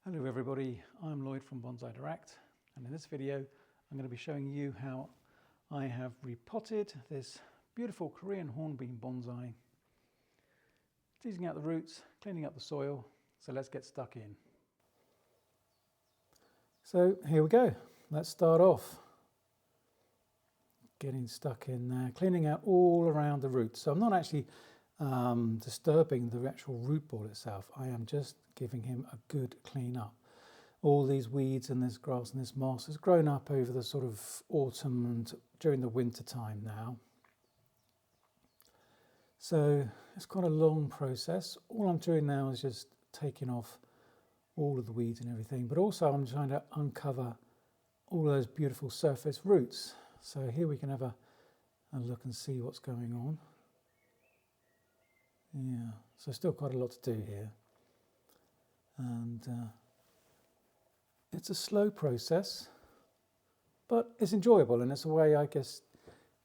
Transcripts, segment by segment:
Hello everybody, I'm Lloyd from BonsaiDirect, and in this video I'm going to be showing you how I have repotted this beautiful Korean hornbeam bonsai, teasing out the roots, cleaning up the soil. So let's get stuck in. So here we go, let's start off. Getting stuck in there, cleaning out all around the roots. So I'm not actually disturbing the actual root ball itself. I am just giving him a good clean up. All these weeds and this grass and this moss has grown up over the sort of autumn and during the winter time now. So it's quite a long process. All I'm doing now is just taking off all of the weeds and everything, but also I'm trying to uncover all those beautiful surface roots. So here we can have a look and see what's going on. Yeah, so still quite a lot to do here. And it's a slow process, but it's enjoyable, and it's a way, I guess,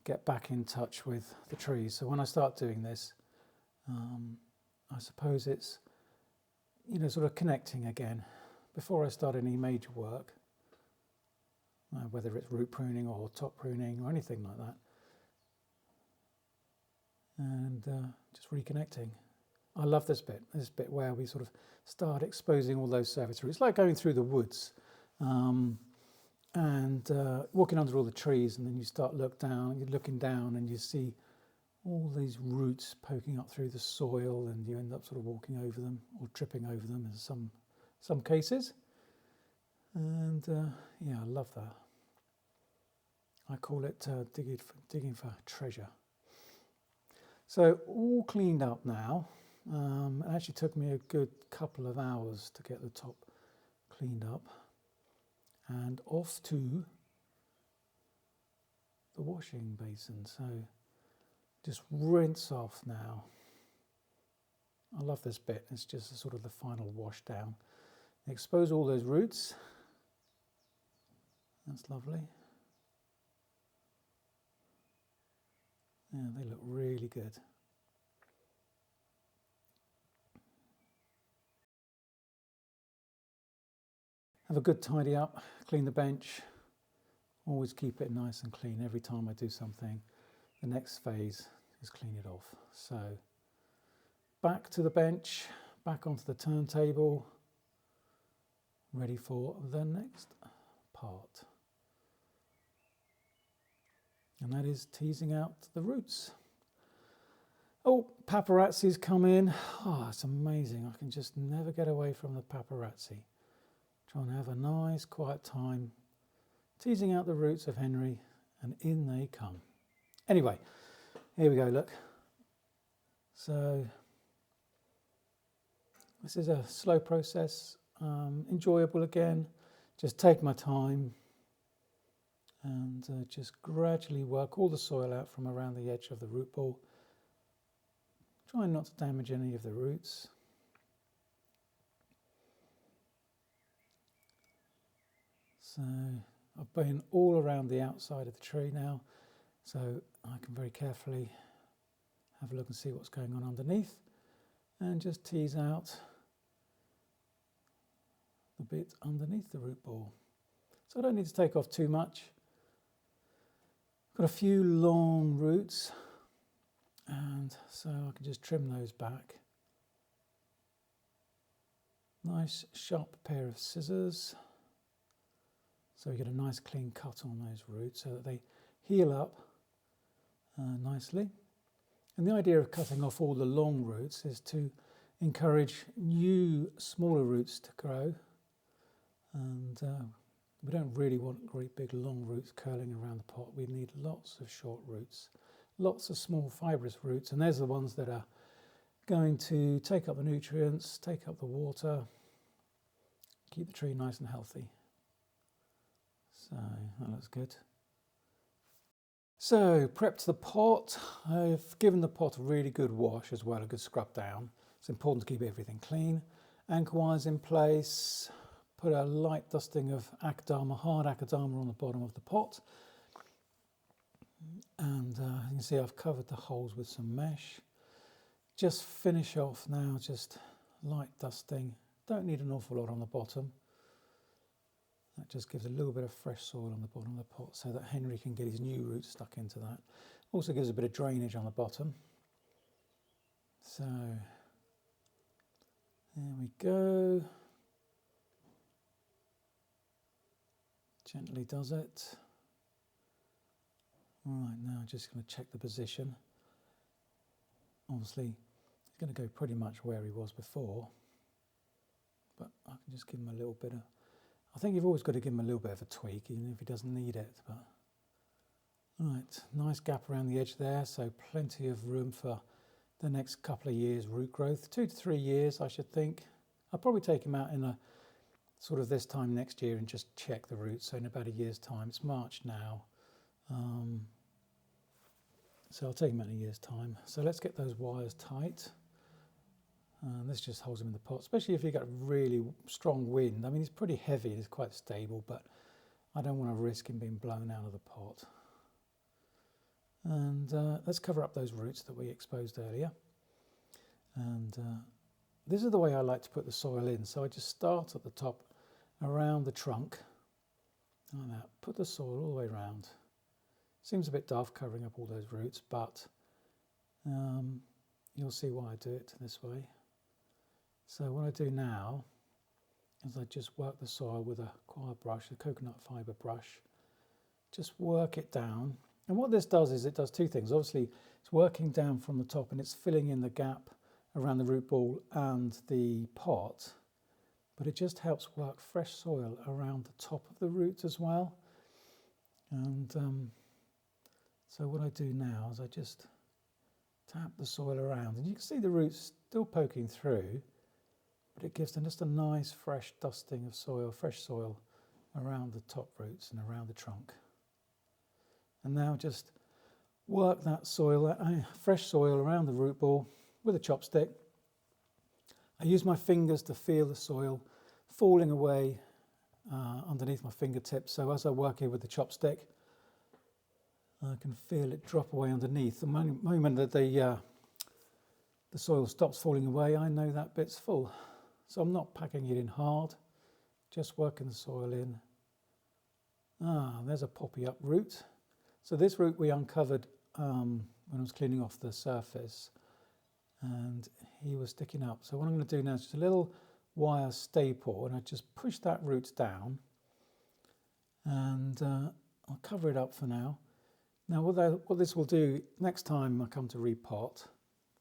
get back in touch with the trees. So when I start doing this, I suppose it's, sort of connecting again before I start any major work, whether it's root pruning or top pruning or anything like that. And just reconnecting. I love this bit where we sort of start exposing all those surface roots. It's like going through the woods and walking under all the trees, and then you start you're looking down and you see all these roots poking up through the soil, and you end up sort of walking over them or tripping over them in some cases. And yeah, I love that. I call it digging for treasure. So all cleaned up now. It actually took me a good couple of hours to get the top cleaned up. And off to the washing basin. So just rinse off now. I love this bit. It's just sort of the final wash down. Expose all those roots. That's lovely. Yeah, they look really good. Have a good tidy up, clean the bench. Always keep it nice and clean every time I do something. The next phase is clean it off. So back to the bench, back onto the turntable, ready for the next part. And that is teasing out the roots. Oh, paparazzi's come in. Oh, it's amazing. I can just never get away from the paparazzi. Trying to have a nice quiet time, teasing out the roots of Henry, and in they come. Anyway, here we go, look. So this is a slow process, enjoyable again. Just take my time and just gradually work all the soil out from around the edge of the root ball. Trying not to damage any of the roots. So I've been all around the outside of the tree now, so I can very carefully have a look and see what's going on underneath, and just tease out the bit underneath the root ball. So I don't need to take off too much. Got a few long roots, and so I can just trim those back. Nice sharp pair of scissors. So we get a nice clean cut on those roots so that they heal up nicely. And the idea of cutting off all the long roots is to encourage new, smaller roots to grow. And we don't really want great big long roots curling around the pot. We need lots of short roots, lots of small fibrous roots. And there's the ones that are going to take up the nutrients, take up the water, keep the tree nice and healthy. So that looks good. So prepped the pot. I've given the pot a really good wash as well, a good scrub down. It's important to keep everything clean. Anchor wires in place. Put a light dusting of akadama, hard akadama on the bottom of the pot. And you can see I've covered the holes with some mesh. Just finish off now, just light dusting Don't need an awful lot on the bottom. That just gives a little bit of fresh soil on the bottom of the pot so that Henry can get his new roots stuck into that. Also gives a bit of drainage on the bottom. So there we go. Gently does it. Right, now just going to check the position. Obviously, he's going to go pretty much where he was before, but I can just give him a little bit of, I think you've always got to give him a little bit of a tweak, even if he doesn't need it. But right, nice gap around the edge there, so plenty of room for the next couple of years root growth. 2 to 3 years, I should think. I'll probably take him out in a sort of this time next year and just check the roots. So in about a year's time, it's March now. So I'll take him out in a year's time. So let's get those wires tight. This just holds him in the pot, especially if you get really strong wind. I mean, he's pretty heavy, he's quite stable, but I don't want to risk him being blown out of the pot. And let's cover up those roots that we exposed earlier. And this is the way I like to put the soil in. So I just start at the top around the trunk, like that. Put the soil all the way around. Seems a bit daft covering up all those roots, but you'll see why I do it this way. So what I do now is I just work the soil with a coir brush, a coconut fibre brush. Just work it down. And what this does is it does two things. Obviously, it's working down from the top and it's filling in the gap around the root ball and the pot, but it just helps work fresh soil around the top of the roots as well. And so what I do now is I just tap the soil around, and you can see the roots still poking through, but it gives them just a nice fresh dusting of soil, fresh soil around the top roots and around the trunk. And now just work that soil, that fresh soil around the root ball with a chopstick. I use my fingers to feel the soil falling away underneath my fingertips. So as I work here with the chopstick, I can feel it drop away underneath. The moment that the soil stops falling away, I know that bit's full. So I'm not packing it in hard, just working the soil in. There's a poppy up root. So this root we uncovered when I was cleaning off the surface, and he was sticking up. So what I'm going to do now is just a little wire staple, and I just push that root down, and I'll cover it up for now. Now what this will do, next time I come to repot,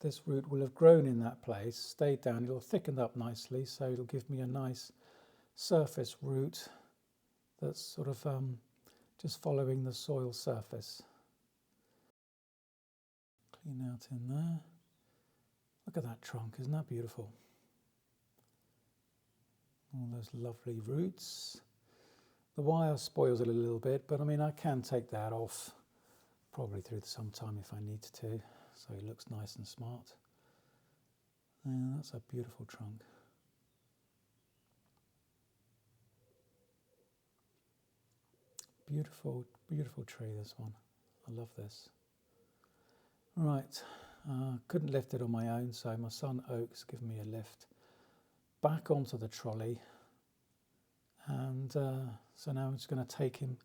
this root will have grown in that place, stayed down, it'll thicken up nicely, so it'll give me a nice surface root that's sort of just following the soil surface. Clean out in there. Look at that trunk, isn't that beautiful? All those lovely roots. The wire spoils it a little bit, but I mean I can take that off probably through some time if I need to, so it looks nice and smart. Yeah, that's a beautiful trunk. Beautiful, beautiful tree, this one. I love this. Right, couldn't lift it on my own, so my son Oak's given me a lift back onto the trolley. And so now I'm just going to take him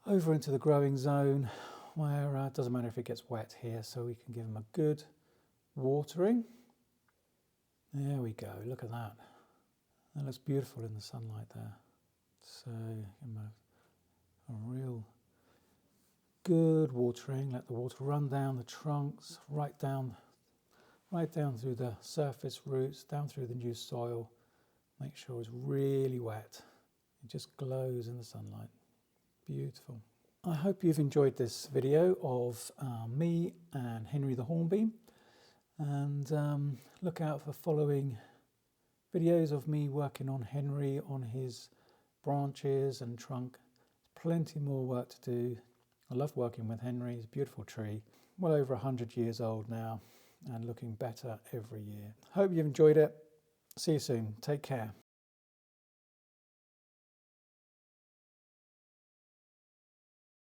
over into the growing zone where it doesn't matter if it gets wet here, so we can give him a good watering. There we go, look at that. That looks beautiful in the sunlight there. So give him a real good watering. Let the water run down the trunks, right down through the surface roots, down through the new soil. Make sure it's really wet. It just glows in the sunlight. Beautiful. I hope you've enjoyed this video of me and Henry the Hornbeam, and look out for following videos of me working on Henry, on his branches and trunk. Plenty more work to do. I love working with Henry. He's a beautiful tree, well over 100 years old now and looking better every year. Hope you've enjoyed it. See you soon. Take care.